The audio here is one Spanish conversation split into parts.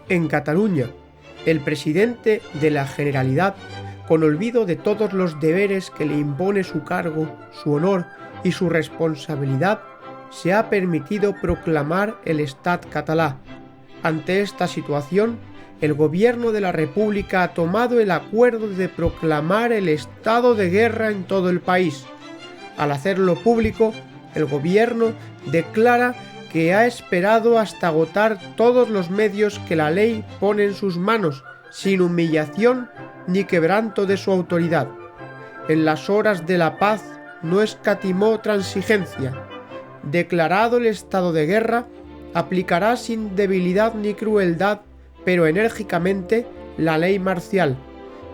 En Cataluña, el presidente de la Generalidad, con olvido de todos los deberes que le impone su cargo, su honor y su responsabilidad, se ha permitido proclamar el Estat català. Ante esta situación, el Gobierno de la República ha tomado el acuerdo de proclamar el estado de guerra en todo el país. Al hacerlo público, el Gobierno declara que ha esperado hasta agotar todos los medios que la ley pone en sus manos, sin humillación ni quebranto de su autoridad. En las horas de la paz no escatimó transigencia. Declarado el estado de guerra, aplicará sin debilidad ni crueldad, pero enérgicamente, la ley marcial.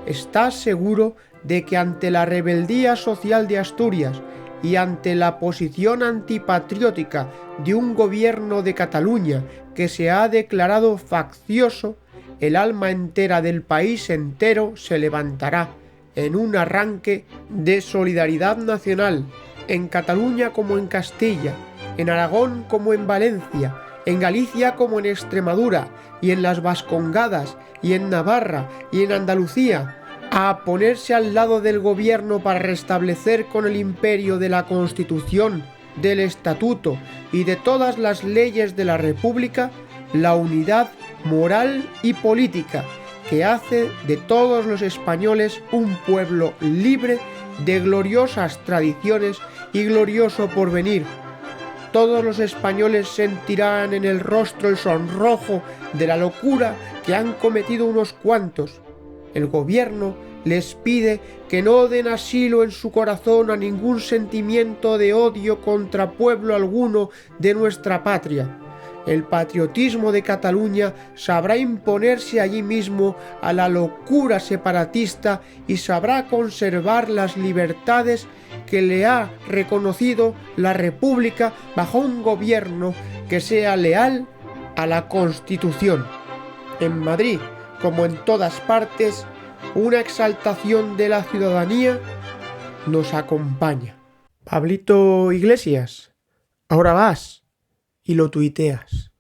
Está seguro de que ante la rebeldía social de Asturias y ante la posición antipatriótica de un gobierno de Cataluña que se ha declarado faccioso, el alma entera del país entero se levantará en un arranque de solidaridad nacional, en Cataluña como en Castilla, en Aragón como en Valencia, en Galicia como en Extremadura, y en las Vascongadas, y en Navarra, y en Andalucía, a ponerse al lado del gobierno para restablecer con el imperio de la Constitución, del Estatuto y de todas las leyes de la República la unidad moral y política que hace de todos los españoles un pueblo libre de gloriosas tradiciones y glorioso porvenir. Todos los españoles sentirán en el rostro el sonrojo de la locura que han cometido unos cuantos. El gobierno les pide que no den asilo en su corazón a ningún sentimiento de odio contra pueblo alguno de nuestra patria. El patriotismo de Cataluña sabrá imponerse allí mismo a la locura separatista y sabrá conservar las libertades que le ha reconocido la República bajo un gobierno que sea leal a la Constitución. En Madrid, como en todas partes, una exaltación de la ciudadanía nos acompaña. Pablito Iglesias, ahora vas y lo tuiteas.